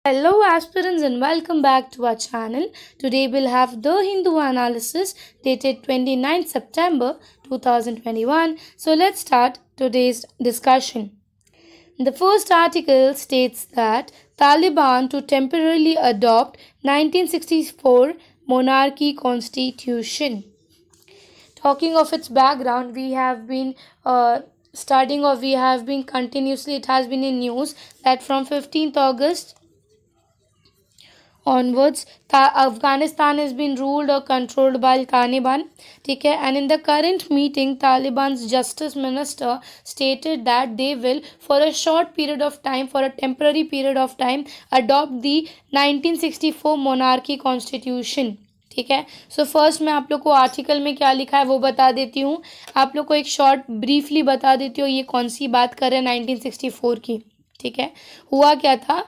Hello, aspirants, and welcome back to our channel. Today, we'll have the Hindu analysis dated 29th September 2021. So, let's start today's discussion. The first article states that Taliban to temporarily adopt 1964 monarchy constitution. Talking of its background, we have been studying, or we have been continuously, it has been in news that from 15th August onwards, Afghanistan has been ruled or controlled by Taliban. Okay? And in the current meeting, Taliban's justice minister stated that they will, for a short period of time, for a temporary period of time, adopt the 1964 monarchy constitution. ठीक है. So first मैं आप लोग को article में क्या लिखा है वो बता देती हूँ. आप लोग को एक शॉर्ट ब्रीफली बता देती हूँ ये कौन सी बात कर रहे हैं 1964 की. ठीक है. हुआ क्या था.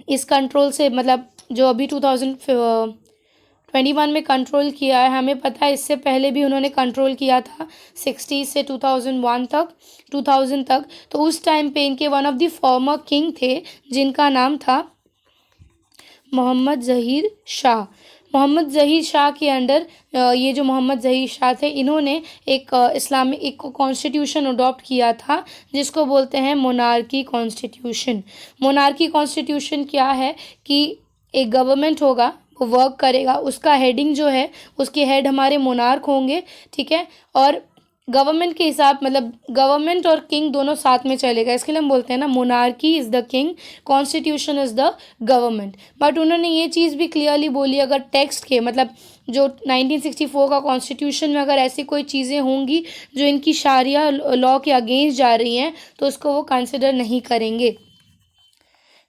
इस कंट्रोल से मतलब जो अभी 2021 में कंट्रोल किया है, हमें पता है इससे पहले भी उन्होंने कंट्रोल किया था 60 से 2001 तक 2000 तक. तो उस टाइम पे इनके one of the former king थे जिनका नाम था मोहम्मद ज़हीर शाह. मोहम्मद ज़हीर शाह के अंडर ये जो मोहम्मद ज़हीर शाह थे, इन्होंने एक इस्लामिक एक कॉन्स्टिट्यूशन अडॉप्ट किया था जिसको बोलते हैं मोनार्की कॉन्स्टिट्यूशन. मोनार्की कॉन्स्टिट्यूशन क्या है कि एक गवर्नमेंट होगा, वो वर्क करेगा, उसका हेडिंग जो है, उसके हेड हमारे मोनार्क होंगे. ठीक है. और गवर्नमेंट के हिसाब मतलब गवर्नमेंट और किंग दोनों साथ में चलेगा. इसके लिए हम बोलते हैं ना monarchy is the king, constitution is the government. But उन्होंने ये चीज़ भी क्लियरली बोली, अगर टेक्स्ट के मतलब जो 1964 का कॉन्स्टिट्यूशन में अगर ऐसी कोई चीज़ें होंगी जो इनकी शारिया लॉ के अगेंस्ट जा रही हैं तो उसको वो कंसिडर नहीं करेंगे.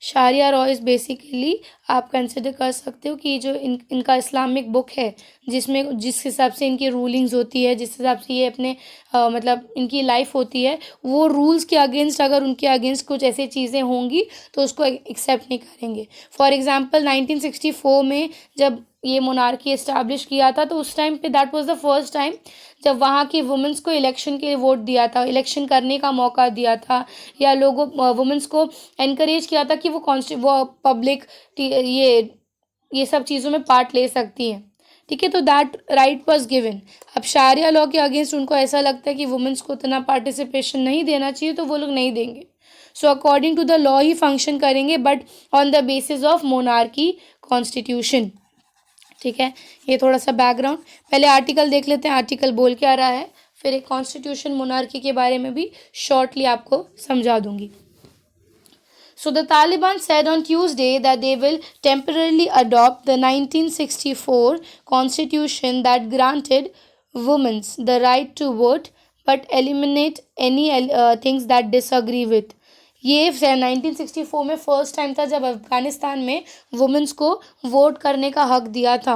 शारिया लॉ इज़ बेसिकली आप कंसिडर कर सकते हो कि जो इनका इस्लामिक बुक है जिसमें जिस हिसाब से इनकी रूलिंग्स होती है, जिस हिसाब से ये अपने मतलब इनकी लाइफ होती है, वो रूल्स के अगेंस्ट अगर उनके अगेंस्ट कुछ ऐसी चीज़ें होंगी तो उसको एक्सेप्ट नहीं करेंगे. फॉर एग्जांपल 1964 में जब ये मोनार्की इस्टेब्लिश किया था तो उस टाइम पे that was the first time जब वहाँ की वुमेंस को इलेक्शन के लिए वोट दिया था, इलेक्शन करने का मौका दिया था, या लोगों वुमेंस को एनकरेज किया था कि वो पब्लिक ये सब चीज़ों में पार्ट ले सकती हैं. ठीक है. तो दैट राइट वाज गिवन. अब शारिया लॉ के अगेंस्ट उनको ऐसा लगता है कि वुमेंस को उतना पार्टिसिपेशन नहीं देना चाहिए तो वो लोग नहीं देंगे. So according to the law ही फंक्शन करेंगे but on the basis of monarchy constitution. ठीक है. ये थोड़ा सा बैकग्राउंड. पहले आर्टिकल देख लेते हैं आर्टिकल बोल क्या रहा है, फिर एक कॉन्स्टिट्यूशन मोनार्की के बारे में भी शॉर्टली आपको समझा दूंगी. So the Taliban said on Tuesday that they will temporarily adopt the 1964 constitution that granted women the right to vote but eliminate any things that disagree with. ये 1964 में फर्स्ट टाइम था जब अफगानिस्तान में वुमेंस को vote करने का हक दिया था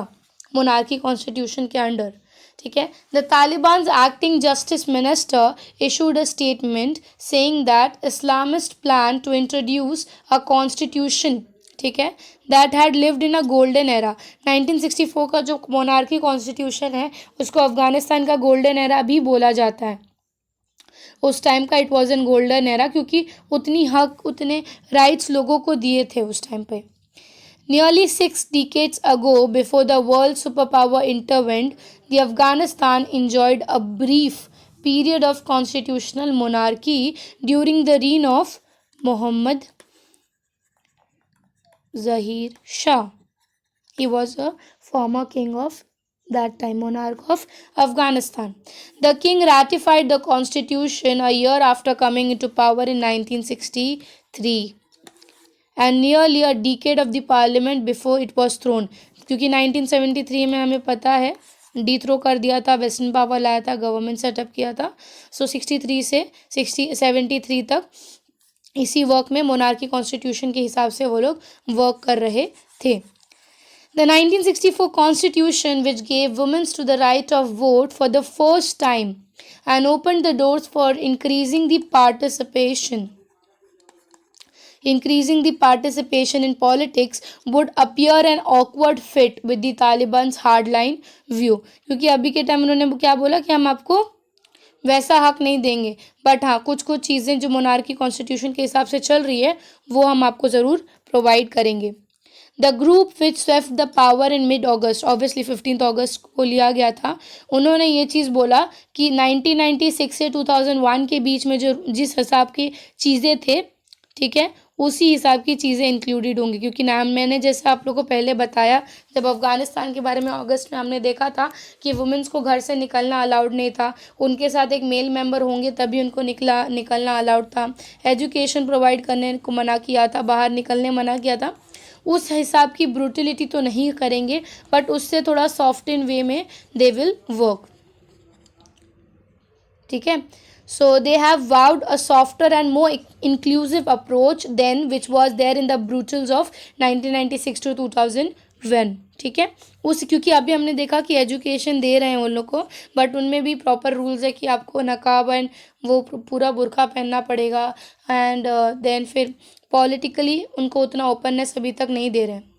मोनार्की कॉन्स्टिट्यूशन के अंडर. ठीक है. The Talibans acting justice minister issued a statement saying that Islamist plan to introduce a constitution, ठीक है, that had lived in a golden era. 1964 का जो मोनार्की कॉन्स्टिट्यूशन है उसको अफगानिस्तान का गोल्डन एरा भी बोला जाता है. उस टाइम का it was an golden era क्योंकि उतनी हक उतने राइट्स लोगों को दिए थे उस टाइम पे. Nearly 6 decades ago, before the world superpower intervened, the Afghanistan enjoyed a brief period of constitutional monarchy during the reign of Mohammad Zahir Shah. He was a former king of that time, monarch of Afghanistan. The king ratified the constitution a year after coming into power in 1963. And nearly a decade of the parliament before it was thrown. क्योंकि 1973 में हमें पता है डीथ्रो कर दिया था, western power लाया था, गवर्नमेंट सेटअप किया था. 63 से 73 तक इसी वर्क में मोनार्की कॉन्स्टिट्यूशन के हिसाब से वो लोग वर्क कर रहे थे. The 1964 constitution, which gave women to the right of vote for the first time and opened the doors for increasing the participation in politics, would appear an awkward fit with the Taliban's hardline view. क्योंकि अभी के time उन्होंने क्या बोला कि हम आपको वैसा हक नहीं देंगे, बट हाँ कुछ चीज़ें जो मोनार्की कॉन्स्टिट्यूशन के हिसाब से चल रही है वो हम आपको ज़रूर प्रोवाइड करेंगे। The group which Swift the power in mid August, obviously 15 अगस्त को लिया गया था, उन्होंने ये चीज़ बोला कि 1996 से 2001 के बीच में जो जिस हिसाब की चीज़ें थे, ठीक है, उसी हिसाब की चीज़ें इंक्लूडेड होंगी। क्योंकि नाम मैंने जैसे आप लोगों को पहले बताया, जब अफ़गानिस्तान के बारे में अगस्त में हमने देखा था कि वुमेंस को घर से निकलना अलाउड नहीं था, उनके साथ एक मेल मेंबर होंगे तभी उनको निकलना अलाउड था, एजुकेशन प्रोवाइड करने को मना किया था, बाहर निकलने मना किया था। उस हिसाब की ब्रूटलिटी तो नहीं करेंगे, बट उससे थोड़ा सॉफ्ट इन वे में दे विल वर्क, ठीक है। So they have vowed a softer and more inclusive approach than which was there in the brutals of 1996 to 2001, ठीक है। उस क्योंकि अभी हमने देखा कि एजुकेशन दे रहे हैं उन लोग को, बट उनमें भी प्रॉपर रूल्स है कि आपको नकाब एंड वो पूरा बुर्का पहनना पड़ेगा, एंड देन फिर पॉलिटिकली उनको उतना ओपननेस अभी तक नहीं दे रहे हैं।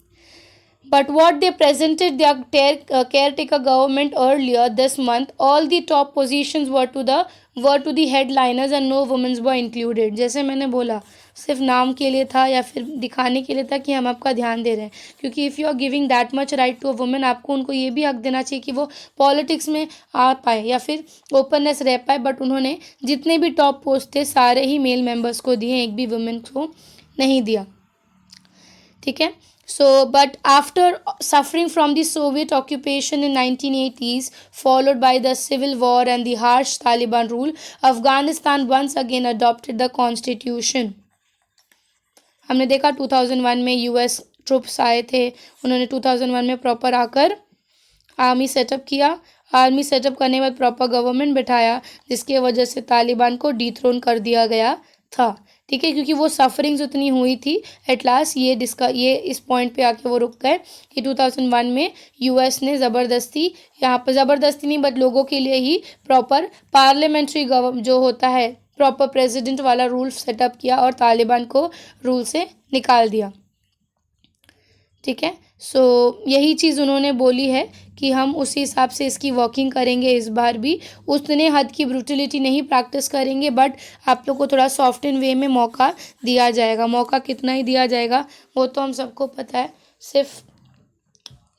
But what they presented their caretaker government earlier this month, all the top positions were to the headliners and no women's were included. जैसे मैंने बोला, सिर्फ नाम के लिए था या फिर दिखाने के लिए था कि हम आपका ध्यान दे रहे हैं। क्योंकि if you are giving that much right to a women, आपको उनको ये भी हक देना चाहिए कि वो पॉलिटिक्स में आ पाए या फिर ओपननेस रह पाए। बट उन्होंने जितने भी टॉप पोस्ट थे सारे ही मेल मेंबर्स को दिए, एक भी वुमेन को नहीं दिया, ठीक है। So, but after suffering from the Soviet occupation in 1980s, followed by the civil war and the harsh Taliban rule, Afghanistan once again adopted the constitution. हमने देखा 2001 में यूएस ट्रूप्स आए थे, उन्होंने 2001 में प्रॉपर आकर आर्मी सेटअप किया। Army setup करने के बाद प्रॉपर गवर्नमेंट बिठाया, जिसके वजह से तालिबान को डिथ्रोन कर दिया गया था, ठीक है। क्योंकि वो सफरिंग्स उतनी हुई थी, एट लास्ट ये इस पॉइंट पे आके वो रुक गए कि 2001 में यूएस ने ज़बरदस्ती, यहाँ पर ज़बरदस्ती नहीं बट लोगों के लिए ही प्रॉपर पार्लियामेंट्री जो होता है प्रॉपर प्रेसिडेंट वाला रूल सेटअप किया और तालिबान को रूल से निकाल दिया, ठीक है। सो यही चीज़ उन्होंने बोली है कि हम उसी हिसाब से इसकी वर्किंग करेंगे। इस बार भी उतने हद की ब्रूटलिटी नहीं प्रैक्टिस करेंगे, बट आप लोग को थोड़ा सॉफ्ट इन वे में मौका दिया जाएगा। मौका कितना ही दिया जाएगा वो तो हम सबको पता है, सिर्फ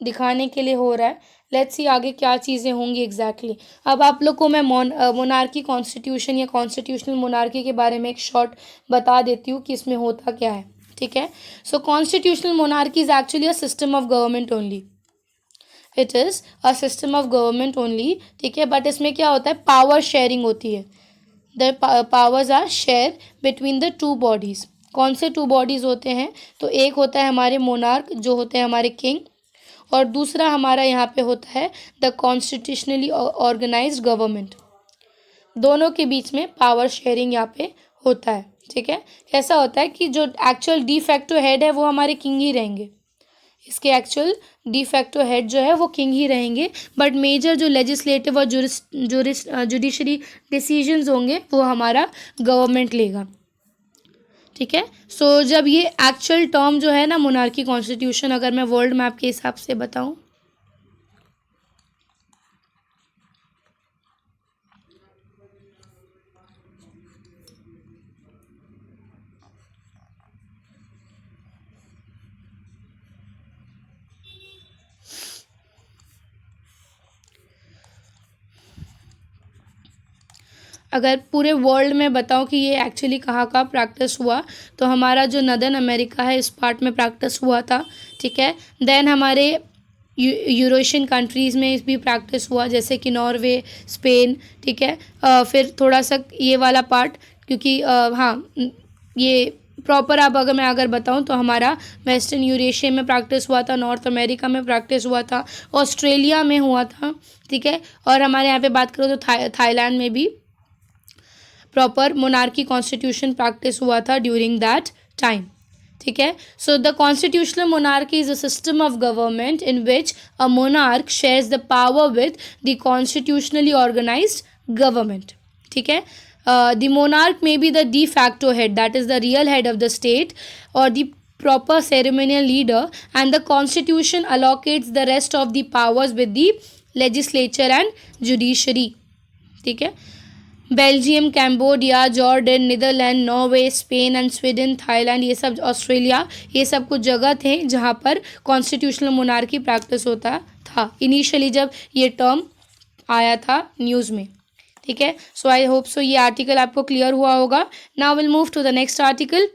दिखाने के लिए हो रहा है। लेट्स सी आगे क्या चीज़ें होंगी एग्जैक्टली। अब आप लोग को मैं मोनार्की कॉन्स्टिट्यूशन या कॉन्स्टिट्यूशनल मोनार्की के बारे में एक शॉर्ट बता देती हूँ कि इसमें होता क्या है, ठीक है। So constitutional monarchy is actually a system of government only, it is a system of government only, ठीक है। बट इसमें क्या होता है, पावर शेयरिंग होती है, the powers are share between the two bodies. कौन से टू बॉडीज़ होते हैं, तो एक होता है हमारे मोनार्क जो होते हैं हमारे किंग, और दूसरा हमारा यहाँ पे होता है द कॉन्स्टिट्यूशनली ऑर्गेनाइज्ड गवर्नमेंट। दोनों के बीच में पावर शेयरिंग यहाँ पे होता है, ठीक है। कैसा होता है कि जो एक्चुअल डी फैक्टो हेड है वो हमारे किंग ही रहेंगे, इसके एक्चुअल डी फैक्टो हेड जो है वो किंग ही रहेंगे, बट मेजर जो लेजिस्लेटिव और जुडिशरी डिसीजंस होंगे वो हमारा गवर्नमेंट लेगा, ठीक है। सो जब ये एक्चुअल टर्म जो है ना मोनार्की कॉन्स्टिट्यूशन, अगर मैं वर्ल्ड मैप के हिसाब से बताऊं, अगर पूरे वर्ल्ड में बताऊं कि ये एक्चुअली कहाँ कहाँ प्रैक्टिस हुआ, तो हमारा जो नदर्न अमेरिका है इस पार्ट में प्रैक्टिस हुआ था, ठीक है। देन हमारे यूरोशियन कंट्रीज़ में भी प्रैक्टिस हुआ, जैसे कि नॉर्वे, स्पेन, ठीक है। फिर थोड़ा सा ये वाला पार्ट, क्योंकि हाँ ये प्रॉपर अब अगर बताऊं तो हमारा वेस्टर्न यूरेशिया में प्रैक्टिस हुआ था, नॉर्थ अमेरिका में प्रैक्टिस हुआ था, ऑस्ट्रेलिया में हुआ था, ठीक है। और हमारे यहाँ पे बात करो तो थाईलैंड में भी प्रॉपर मोनार्की कॉन्स्टिट्यूशन प्रैक्टिस हुआ था ड्यूरिंग दैट टाइम, ठीक है। So the constitutional monarchy is a system of government in which a monarch shares the power with the constitutionally organised government, ठीक है। The monarch may be the de facto head, that is the real head of the state, और the proper ceremonial leader, and the constitution allocates the rest of the powers with the legislature and judiciary, ठीक है। Belgium, Cambodia, Jordan, Netherlands, Norway, Spain and Sweden, Thailand, ये सब, Australia, ये सब कुछ जगह थे जहाँ पर कॉन्स्टिट्यूशनल मोनार्की प्रैक्टिस होता था इनिशियली जब ये टर्म आया था न्यूज़ में। ठीक है, सो आई होप सो ये आर्टिकल आपको क्लियर हुआ होगा। Now will move to the next article.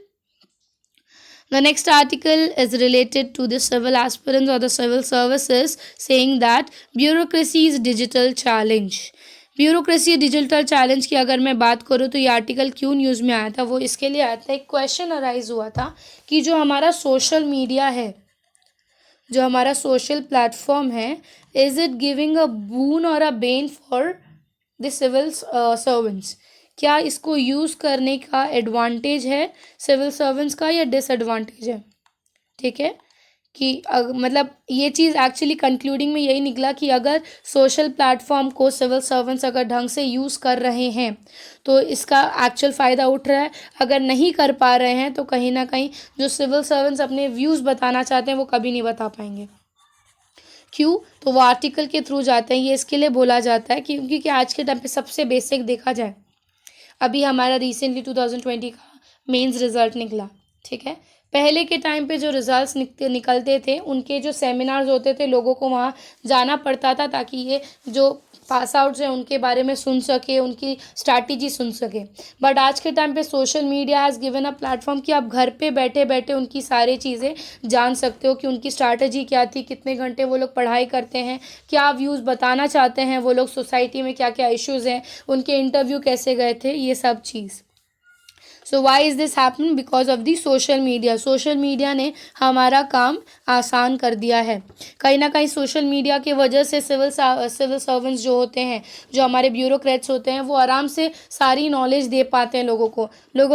The next article is related to the civil aspirants or the civil services, saying that bureaucracy is digital challenge. Bureaucracy digital challenge की अगर मैं बात करूँ तो ये आर्टिकल क्यों न्यूज़ में आया था, वो इसके लिए आया था, एक क्वेश्चन अराइज हुआ था कि जो हमारा सोशल मीडिया है, जो हमारा सोशल प्लेटफॉर्म है, is it giving a boon और a bane for the civil servants? क्या इसको यूज़ करने का एडवांटेज है सिविल सर्वेंट्स का या डिसएडवांटेज है? ठीक है, कि मतलब ये चीज़ एक्चुअली कंक्लूडिंग में यही निकला कि अगर सोशल प्लेटफॉर्म को सिविल सर्वेंट्स अगर ढंग से यूज़ कर रहे हैं तो इसका एक्चुअल फ़ायदा उठ रहा है, अगर नहीं कर पा रहे हैं तो कहीं ना कहीं जो सिविल सर्वेंट्स अपने व्यूज़ बताना चाहते हैं वो कभी नहीं बता पाएंगे। क्यों? तो वो आर्टिकल के थ्रू जाते हैं। ये इसके लिए बोला जाता है क्योंकि आज के टाइम पे सबसे बेसिक देखा जाए, अभी हमारा रिसेंटली 2020 का मेंस रिज़ल्ट निकला। ठीक है, पहले के टाइम पे जो रिज़ल्ट्स निकलते थे उनके जो सेमिनार्स होते थे, लोगों को वहाँ जाना पड़ता था ताकि ये जो पास आउट्स हैं उनके बारे में सुन सके, उनकी स्ट्रैटेजी सुन सके। बट आज के टाइम पे social media has given a platform कि आप घर पे बैठे बैठे उनकी सारी चीज़ें जान सकते हो कि उनकी स्ट्रैटेजी क्या थी, कितने घंटे वो लोग पढ़ाई करते हैं, क्या व्यूज़ बताना चाहते हैं वो लोग, सोसाइटी में क्या क्या इश्यूज़ हैं, उनके इंटरव्यू कैसे गए थे, ये सब चीज़। So why is this happen? Because of the social media. Social media ने हमारा काम आसान कर दिया है। कहीं ना कहीं सोशल मीडिया की वजह से सिविल सर्वेंट्स जो होते हैं, जो हमारे ब्यूरोक्रेट्स होते हैं, वो आराम से सारी नॉलेज दे पाते हैं लोगों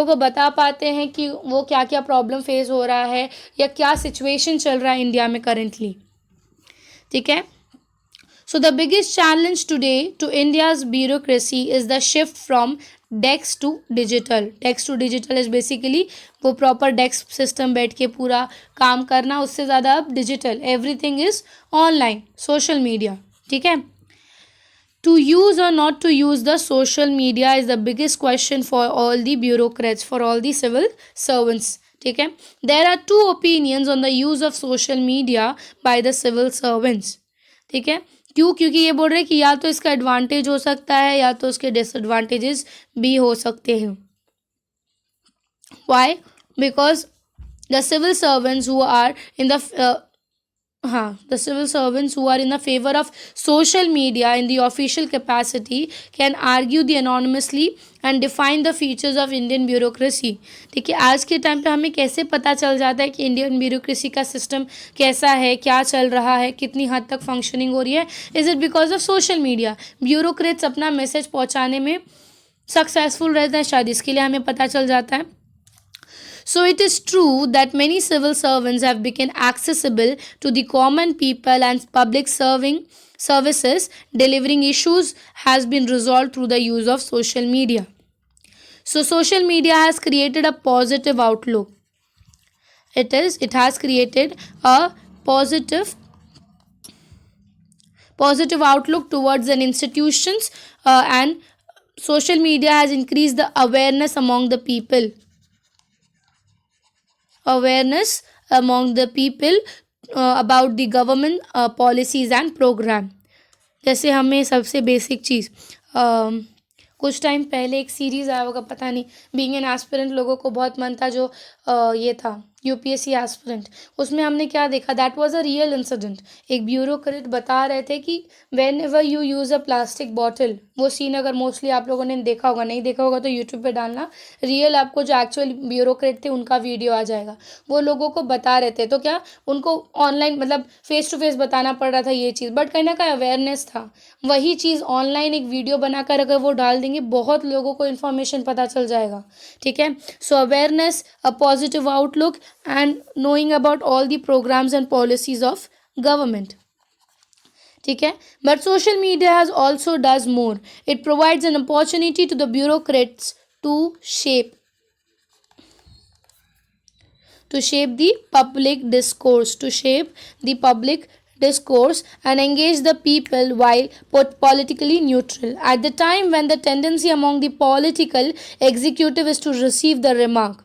को बता पाते हैं कि वो क्या क्या प्रॉब्लम फेस हो रहा है या क्या सिचुएशन चल रहा है इंडिया में करेंटली। ठीक है, so the biggest challenge today to India's bureaucracy is the shift from desk to digital. Desk to digital is basically वो प्रॉपर डेस्क सिस्टम बैठ के पूरा काम करना, उससे ज़्यादा अब digital, everything is online, social media. ठीक है, to use or not to use the social media is the biggest question for all the bureaucrats, for all the civil servants. ठीक है, there are two opinions on the use of social media by the civil servants. ठीक है, क्यों? क्योंकि ये बोल रहे हैं कि या तो इसका एडवांटेज हो सकता है या तो उसके डिसएडवांटेजेस भी हो सकते हैं। Why? Because the civil servants who are in the the civil servants who are in the favor of social media in the official capacity can argue the anonymously and define the features of Indian bureaucracy. ठीक है, आज के time पे हमें कैसे पता चल जाता है कि इंडियन ब्यूरोक्रेसी का सिस्टम कैसा है, क्या चल रहा है, कितनी हद तक फंक्शनिंग हो रही है? Is it because of social media? Bureaucrats अपना मैसेज पहुँचाने में सक्सेसफुल रहते हैं, शायद इसके लिए हमें पता चल जाता है। So it is true that many civil servants have become accessible to the common people and public services delivering issues has been resolved through the use of social media. So social media has created a positive outlook. It has created a positive outlook towards an institutions, and social media has increased the awareness among the people. About the government policies and program. जैसे हमें सबसे basic चीज़, कुछ time पहले एक series आया होगा, पता नहीं, बीइंग एन एस्पिरेंट, लोगों को बहुत मन था, जो ये था यूपीएससी एस्पिरेंट। उसमें हमने क्या देखा? That was a real incident. एक ब्यूरोक्रेट बता रहे थे कि when ever you use a plastic bottle, वो सीन अगर मोस्टली आप लोगों ने देखा होगा, नहीं देखा होगा तो यूट्यूब पे डालना, रियल आपको जो एक्चुअल ब्यूरोक्रेट थे उनका वीडियो आ जाएगा। वो लोगों को बता रहे थे, तो क्या उनको ऑनलाइन मतलब फेस टू फेस बताना पड़ रहा था ये चीज़, बट कहीं ना कहीं अवेयरनेस था। वही चीज़ ऑनलाइन एक वीडियो बनाकर अगर वो डाल देंगे, बहुत लोगों को इन्फॉर्मेशन पता चल जाएगा। ठीक है, so awareness, a positive outlook and knowing about all the programs and policies of government. ठीक है, but social media has also does more. It provides an opportunity to the bureaucrats to shape the public discourse, discourse and engage the people while politically neutral. At the time when the tendency among the political executive is to receive the remark.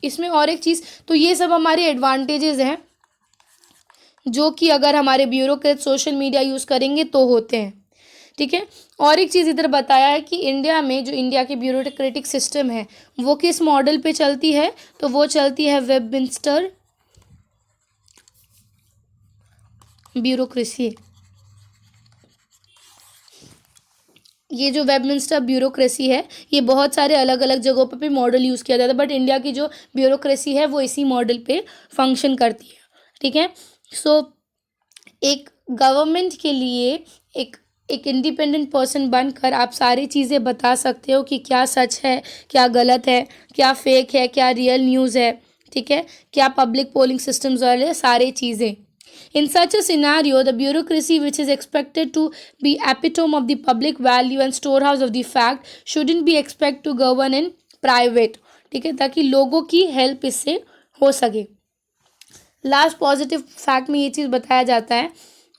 इसमें और एक चीज़, तो ये सब हमारे advantages हैं जो कि अगर हमारे ब्यूरोक्रेट सोशल मीडिया यूज़ करेंगे तो होते हैं, ठीक है। और एक चीज़ इधर बताया है कि इंडिया में जो इंडिया की ब्यूरोक्रेटिक सिस्टम है वो किस मॉडल पे चलती है, तो वो चलती है वेबमिंस्टर ब्यूरोक्रेसी। ये जो वेबमिंस्टर ब्यूरोक्रेसी है ये बहुत सारे अलग अलग जगहों पर भी मॉडल यूज़ किया जाता है, बट इंडिया की जो ब्यूरोक्रेसी है वो इसी मॉडल पे फंक्शन करती है, ठीक है। सो एक गवर्नमेंट के लिए एक इंडिपेंडेंट पर्सन बनकर आप सारी चीज़ें बता सकते हो कि क्या सच है, क्या गलत है, क्या फेक है, क्या रियल न्यूज़ है, ठीक है, क्या पब्लिक पोलिंग सिस्टम्स वाले सारी चीज़ें। In such a scenario, the bureaucracy, which is expected to be epitome of the public value and storehouse of the fact, shouldn't be expected to govern in private, ठीक है, ताकि लोगों की help इससे हो सके। लास्ट पॉजिटिव फैक्ट में ये चीज़ बताया जाता है,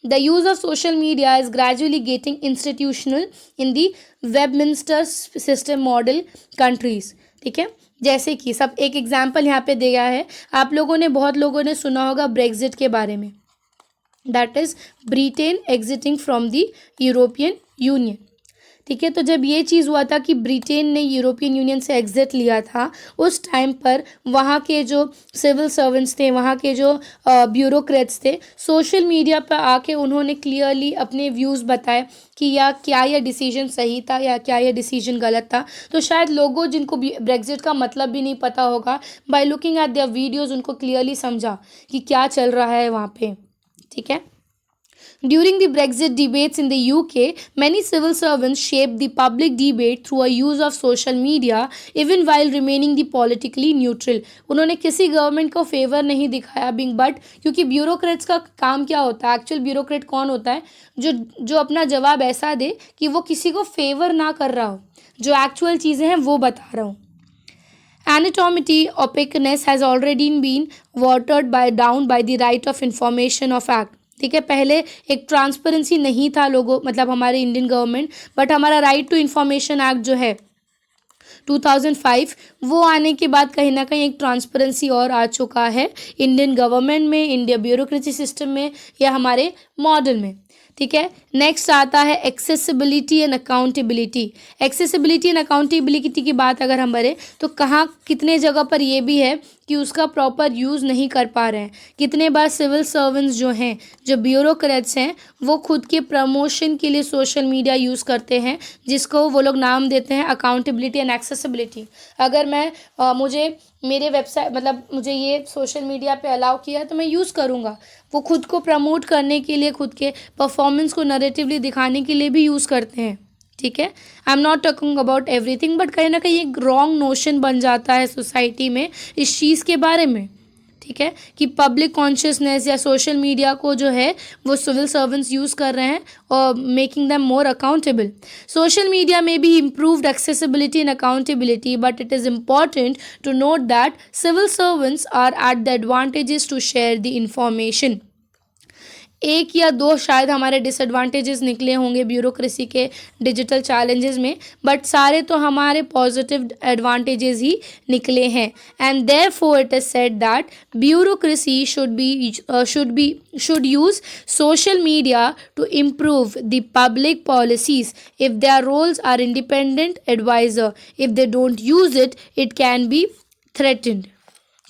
the use of social media is gradually getting institutional in the Westminster system model countries, ठीक है। जैसे कि सब एक एग्जाम्पल यहाँ पे दिया है, आप लोगों ने बहुत लोगों ने सुना होगा ब्रेक्जिट के बारे में, that is Britain exiting from the European union, ठीक है। तो जब ये चीज़ हुआ था कि ब्रिटेन ने यूरोपियन यूनियन से एग्जिट लिया था, उस टाइम पर वहाँ के जो सिविल सर्वेंट्स थे, वहाँ के जो ब्यूरोक्रेट्स थे, सोशल मीडिया पर आके उन्होंने क्लियरली अपने व्यूज़ बताए कि क्या यह डिसीजन सही था या क्या यह डिसीजन गलत था। तो शायद लोगों जिनको ब्रेक्जिट का मतलब भी नहीं पता होगा, by looking at there videos उनको क्लियरली समझा कि क्या चल रहा है वहाँ पे, ठीक है। During the Brexit debates in the UK, many civil servants shaped the public debate through a use of social media, even while remaining the politically neutral. उन्होंने किसी गवर्नमेंट को फेवर नहीं दिखाया बट क्योंकि ब्यूरोक्रेट्स का काम क्या होता है, एक्चुअल ब्यूरोक्रेट कौन होता है, जो अपना जवाब ऐसा दे कि वो किसी को फेवर ना कर रहा हो, जो एक्चुअल चीज़ें हैं वो बता रहा हूँ। Anonymity opaqueness has already been watered down by the right of information of act, ठीक है। पहले एक ट्रांसपेरेंसी नहीं था लोगों, मतलब हमारे इंडियन गवर्नमेंट, बट हमारा राइट टू इंफॉर्मेशन एक्ट जो है 2005 वो आने के बाद कहीं ना कहीं एक ट्रांसपेरेंसी और आ चुका है इंडियन गवर्नमेंट में, इंडिया ब्यूरोक्रेसी सिस्टम में या हमारे मॉडल में, ठीक है। नेक्स्ट आता है accessibility and accountability. Accessibility and accountability की बात अगर हम करें तो कहाँ कितने जगह पर ये भी है कि उसका प्रॉपर यूज़ नहीं कर पा रहे हैं। कितने बार सिविल सर्वेंट्स जो हैं, जो ब्यूरोक्रेट्स हैं, वो खुद के प्रमोशन के लिए सोशल मीडिया यूज़ करते हैं, जिसको वो लोग नाम देते हैं अकाउंटेबिलिटी एंड एक्सेसिबिलिटी। अगर मैं मुझे मेरे वेबसाइट मतलब मुझे ये सोशल मीडिया पे अलाउ किया तो मैं यूज़ करूँगा। वो खुद को प्रमोट करने के लिए, खुद के परफॉर्मेंस को नरेटिवली दिखाने के लिए भी यूज़ करते हैं, ठीक है। I am not talking about everything, but कहीं ना कहीं एक रॉन्ग नोशन बन जाता है सोसाइटी में इस चीज़ के बारे में, ठीक है, कि पब्लिक कॉन्शियसनेस या सोशल मीडिया को जो है वो सिविल सर्वेंट्स यूज़ कर रहे हैं और making them more accountable. Social media में भी improved accessibility and accountability, but it is important to note that civil servants are at the advantages to share the information. एक या दो शायद हमारे डिसएडवांटेजेस निकले होंगे ब्यूरोक्रेसी के डिजिटल चैलेंजेस में, बट सारे तो हमारे पॉजिटिव एडवांटेजेस ही निकले हैं। And therefore it is said that bureaucracy should use social media to improve the public policies if their roles are independent advisor. If they don't use it, it can be threatened,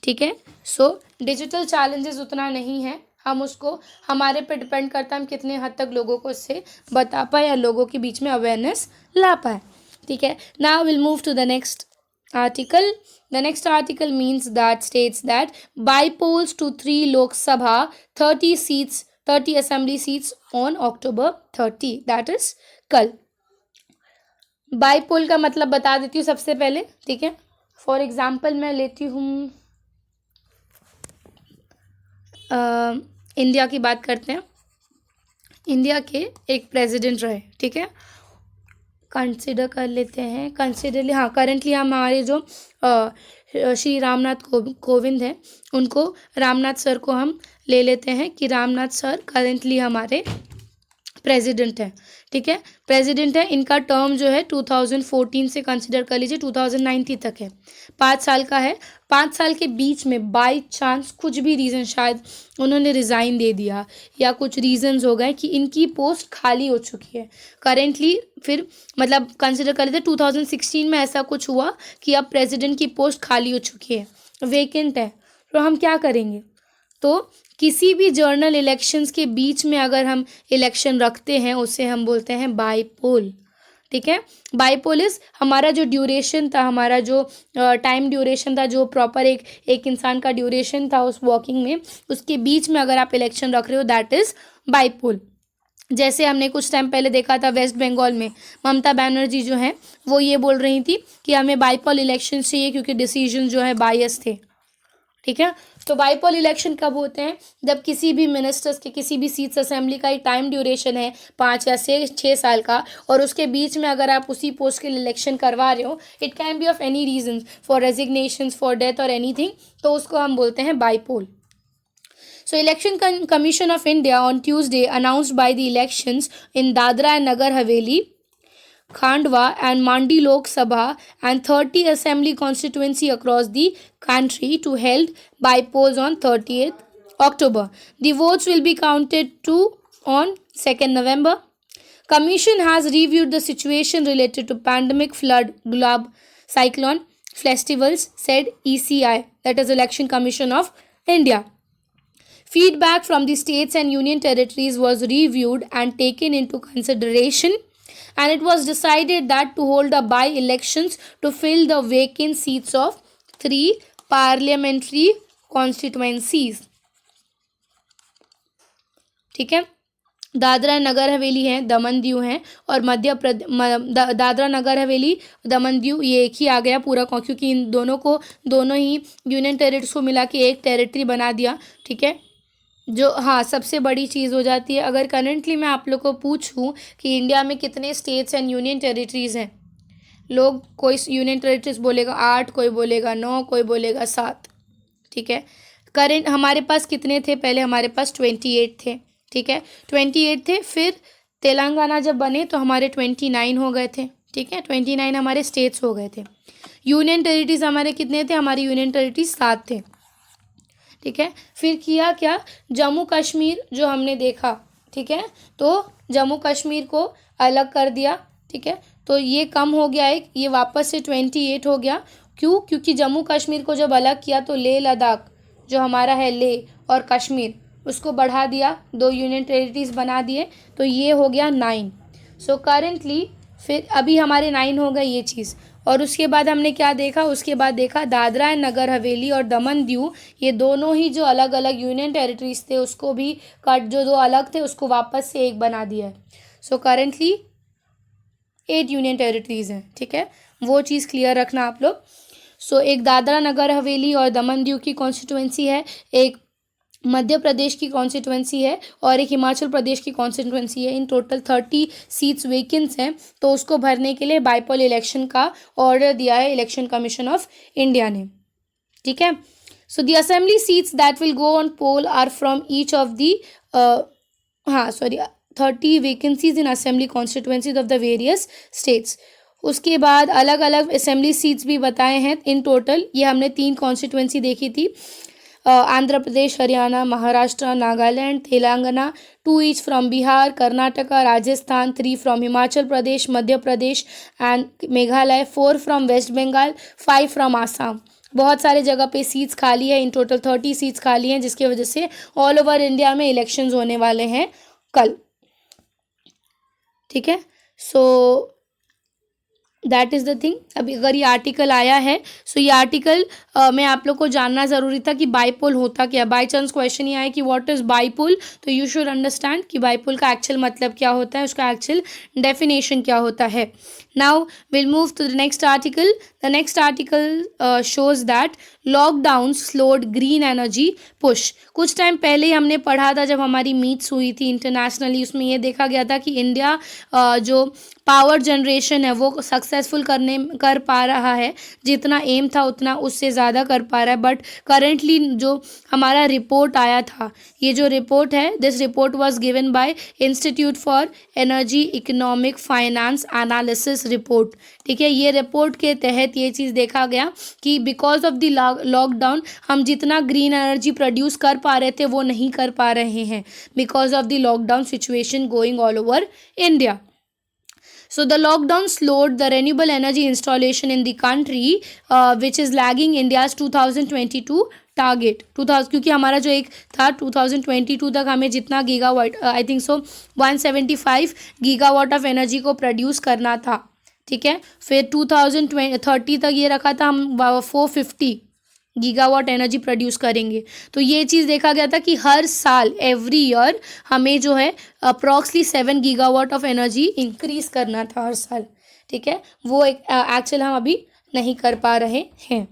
ठीक है। So digital challenges उतना नहीं है, हम उसको हमारे पे depend करता है हम कितने हद तक लोगों को इससे बता पाए या लोगों के बीच में अवेयरनेस ला पाए, ठीक है। Now will move to the next article. The next article means that states that bypolls to 3 Lok Sabha 30 assembly seats on October 30, that is कल। बाईपोल का मतलब बता देती हूँ सबसे पहले, ठीक है। फॉर एग्जाम्पल मैं लेती हूँ इंडिया की बात करते हैं। इंडिया के एक प्रेसिडेंट रहे, ठीक है, कंसिडर कर लेते हैं, कंसिडरली हाँ करेंटली हमारे जो श्री रामनाथ कोविंद हैं उनको, रामनाथ सर को हम ले लेते हैं कि रामनाथ सर करेंटली हमारे प्रेसिडेंट है, ठीक है, प्रेसिडेंट है। इनका टर्म जो है 2014 से कंसिडर कर लीजिए 2019 तक है, 5 साल का है। 5 साल के बीच में बाई चांस कुछ भी रीज़न, शायद उन्होंने रिज़ाइन दे दिया या कुछ रीजंस हो गए कि इनकी पोस्ट खाली हो चुकी है करेंटली, फिर मतलब कंसिडर कर लेते 2016 में ऐसा कुछ हुआ कि अब प्रेसिडेंट की पोस्ट खाली हो चुकी है, वेकेंट है, तो हम क्या करेंगे? तो किसी भी जर्नल इलेक्शंस के बीच में अगर हम इलेक्शन रखते हैं उसे हम बोलते हैं बाईपोल, ठीक है। बाईपोल इज हमारा जो ड्यूरेशन था, हमारा जो टाइम ड्यूरेशन था, जो प्रॉपर एक इंसान का ड्यूरेशन था उस वॉकिंग में, उसके बीच में अगर आप इलेक्शन रख रहे हो दैट इज बाईपोल। जैसे हमने कुछ टाइम पहले देखा था वेस्ट बंगाल में ममता बनर्जी जो है वो ये बोल रही थी कि हमें बाईपोल इलेक्शन चाहिए क्योंकि डिसीजन जो है बायस थे, ठीक है। तो बाईपोल इलेक्शन कब होते हैं? जब किसी भी मिनिस्टर्स के किसी भी सीट्स असेंबली का एक टाइम ड्यूरेशन है 5 या 6 साल का, और उसके बीच में अगर आप उसी पोस्ट के लिए इलेक्शन करवा रहे हो, it can be of any reason, for resignation, for death और एनीथिंग, तो उसको हम बोलते हैं bypoll. So Election Commission of India on Tuesday announced by the elections in Dadra and Nagar Haveli, Khandwa and Mandi Lok Sabha and 30 assembly constituency across the country to held by polls on 30th October. The votes will be counted on 2nd November. Commission has reviewed the situation related to pandemic, flood, Gulab, cyclone, festivals, said ECI, that is Election Commission of India. Feedback from the states and union territories was reviewed and taken into consideration, and it was decided that to hold a by-elections to fill the vacant seats of 3 parliamentary constituencies. ठीक है, दादरा नगर हवेली है, दमन दीव है, और मध्य प्रदेश, दादरा नगर हवेली, दमन दीव, ये एक ही आ गया पूरा, क्योंकि इन दोनों ही यूनियन टेरिटरीज को मिला के एक टेरिटरी बना दिया, ठीक है। जो हाँ सबसे बड़ी चीज़ हो जाती है, अगर करेंटली मैं आप लोग को पूछूं कि इंडिया में कितने स्टेट्स एंड यूनियन टेरिटरीज हैं, लोग कोई यूनियन टेरिटरीज बोलेगा 8, कोई बोलेगा 9, कोई बोलेगा 7, ठीक है। करेंट हमारे पास कितने थे? पहले हमारे पास 28 थे, ठीक है, 28 थे। फिर तेलंगाना जब बने तो हमारे 29 हो गए थे, ठीक है, 29 हमारे स्टेट्स हो गए थे। यूनियन टेरिटरीज हमारे कितने थे? हमारी यूनियन टेरिटरीज 7 थे, ठीक है। फिर किया क्या? जम्मू कश्मीर जो हमने देखा, ठीक है, तो जम्मू कश्मीर को अलग कर दिया, ठीक है, तो ये कम हो गया, एक ये वापस से 28 हो गया। क्यों? क्योंकि जम्मू कश्मीर को जब अलग किया तो लेह लद्दाख जो हमारा है, लेह और कश्मीर, उसको बढ़ा दिया, 2 यूनियन टेरिटरीज बना दिए, तो ये हो गया 9। सो करेंटली फिर अभी हमारे 9 हो गए ये चीज़। और उसके बाद हमने क्या देखा? उसके बाद देखा दादरा एंड नगर हवेली और दमन दीव, ये दोनों ही जो अलग अलग यूनियन टेरिटरीज थे उसको भी कट, जो 2 अलग थे उसको वापस से एक बना दिया है। सो करेंटली 8 यूनियन टेरिटरीज हैं, ठीक है, वो चीज़ क्लियर रखना आप लोग। सो एक दादरा नगर हवेली और दमन दीव की कॉन्स्टिट्यूएंसी है, एक मध्य प्रदेश की कॉन्स्टिट्यूएंसी है, और एक हिमाचल प्रदेश की कॉन्स्टिट्यूएंसी है। इन टोटल 30 सीट्स वेकेंट्स हैं, तो उसको भरने के लिए बाईपोल इलेक्शन का ऑर्डर दिया है इलेक्शन कमीशन ऑफ इंडिया ने, ठीक है। So the assembly seats that will go on poll are from each of the 30 vacancies in assembly constituencies of the various states. उसके बाद अलग अलग असेंबली सीट्स भी बताए हैं इन टोटल। ये हमने 3 कॉन्स्टिट्यूएंसी देखी थी, Andhra Pradesh, Haryana, Maharashtra, Nagaland, Telangana, 2 each from Bihar, Karnataka, Rajasthan, 3 from Himachal Pradesh, Madhya Pradesh and Meghalaya, 4 from West Bengal, 5 from Assam. बहुत सारे जगह पे सीट्स खाली है, इन टोटल 30 सीट्स खाली हैं, जिसकी वजह से ऑल ओवर इंडिया में इलेक्शंस होने वाले हैं कल, ठीक है। So that is the thing. अभी अगर ये आर्टिकल आया है, सो ये आर्टिकल में आप लोग को जानना ज़रूरी था कि बाईपोल होता क्या। बाई चांस क्वेश्चन ये आया कि व्हाट इज़ बाईपोल, तो यू शुड अंडरस्टैंड कि बाईपोल का एक्चुअल मतलब क्या होता है, उसका एक्चुअल डेफिनेशन क्या होता है, Now we'll move to the next article. The next article shows that lockdown slowed green energy push. कुछ टाइम पहले ही हमने पढ़ा था जब हमारी मीट्स हुई थी इंटरनेशनली, उसमें ये देखा गया था कि इंडिया जो पावर जनरेशन है वो सक्सेसफुल कर पा रहा है, जितना एम था उतना उससे ज़्यादा कर पा रहा है. बट करेंटली जो हमारा रिपोर्ट आया था, ये जो रिपोर्ट है, this report was given by institute for energy economic finance analysis report. ठीक है, ये रिपोर्ट के तहत ये चीज़ देखा गया कि बिकॉज ऑफ द लॉकडाउन हम जितना ग्रीन एनर्जी प्रोड्यूस कर पा रहे थे वो नहीं कर पा रहे हैं, because of the lockdown situation going all over India. So the lockdown slowed the renewable energy installation in the country, which is lagging India's 2022 target. 2000, क्योंकि हमारा जो एक था 2022 तक हमें जितना gigawatt, I think so 175 gigawatt of energy को produce करना था. ठीक है, फिर 2030 तक ये रखा था हम 450 गीगावाट एनर्जी प्रोड्यूस करेंगे. तो ये चीज़ देखा गया था कि हर साल एवरी ईयर हमें जो है अप्रॉक्सली 7 गीगावाट ऑफ एनर्जी इंक्रीज करना था हर साल. ठीक है, वो एक एक्चुअल हम अभी नहीं कर पा रहे हैं.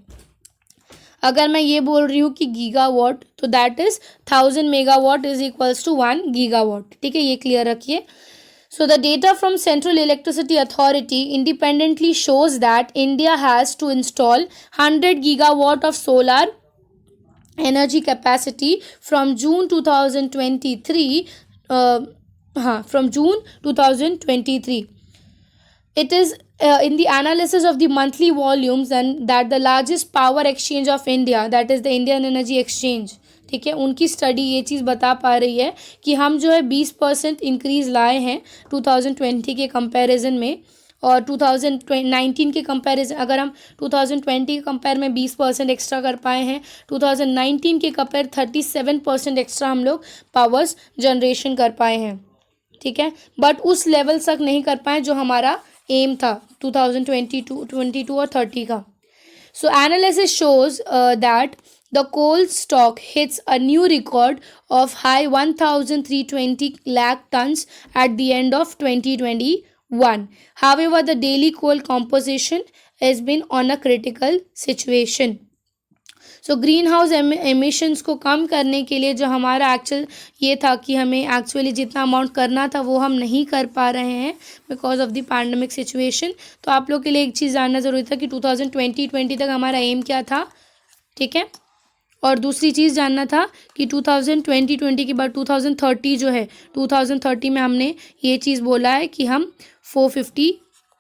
अगर मैं ये बोल रही हूँ कि गीगावाट, तो that is 1000 megawatt is equals to 1 gigawatt. ठीक है, ये क्लियर रखिए. So the data from Central Electricity Authority independently shows that India has to install 100 gigawatt of solar energy capacity from June 2023. From June 2023. It is in the analysis of the monthly volumes and that the largest power exchange of India, that is the Indian Energy Exchange. ठीक है, उनकी study ये चीज़ बता पा रही है कि हम जो है 20% इंक्रीज़ लाए हैं 2020 के कंपैरिजन में, और 2019 के कंपैरिजन, अगर हम 2020 के कंपेयर में 20% एक्स्ट्रा कर पाए हैं, 2019 के कंपेयर 37% एक्स्ट्रा हम लोग पावर्स जनरेशन कर पाए हैं. ठीक है, बट उस लेवल तक नहीं कर पाए जो हमारा एम था 2022 और 30 का. So analysis shows that the coal stock hits a new record of high 1,320 lakh tons at the end of 2021. However, the daily coal composition has been on a critical situation. So green house emissions को कम करने के लिए जो हमारा actual ये था कि हमें एक्चुअली जितना अमाउंट करना था वो हम नहीं कर पा रहे हैं because of the pandemic situation. तो आप लोग के लिए एक चीज़ जानना ज़रूरी था कि 2020 तक हमारा एम क्या था. ठीक है, और दूसरी चीज़ जानना था कि 2020 के बाद 2030 जो है, 2030 में हमने ये चीज़ बोला है कि हम 450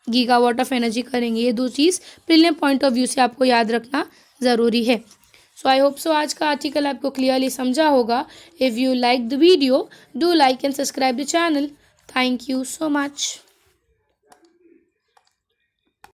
गीगावाट ऑफ एनर्जी करेंगे. ये दो चीज़ प्रीलिम पॉइंट ऑफ व्यू से आपको याद रखना ज़रूरी है. सो आई होप सो आज का आर्टिकल आपको क्लियरली समझा होगा. If you like the video, do like and subscribe the channel. Thank you so much.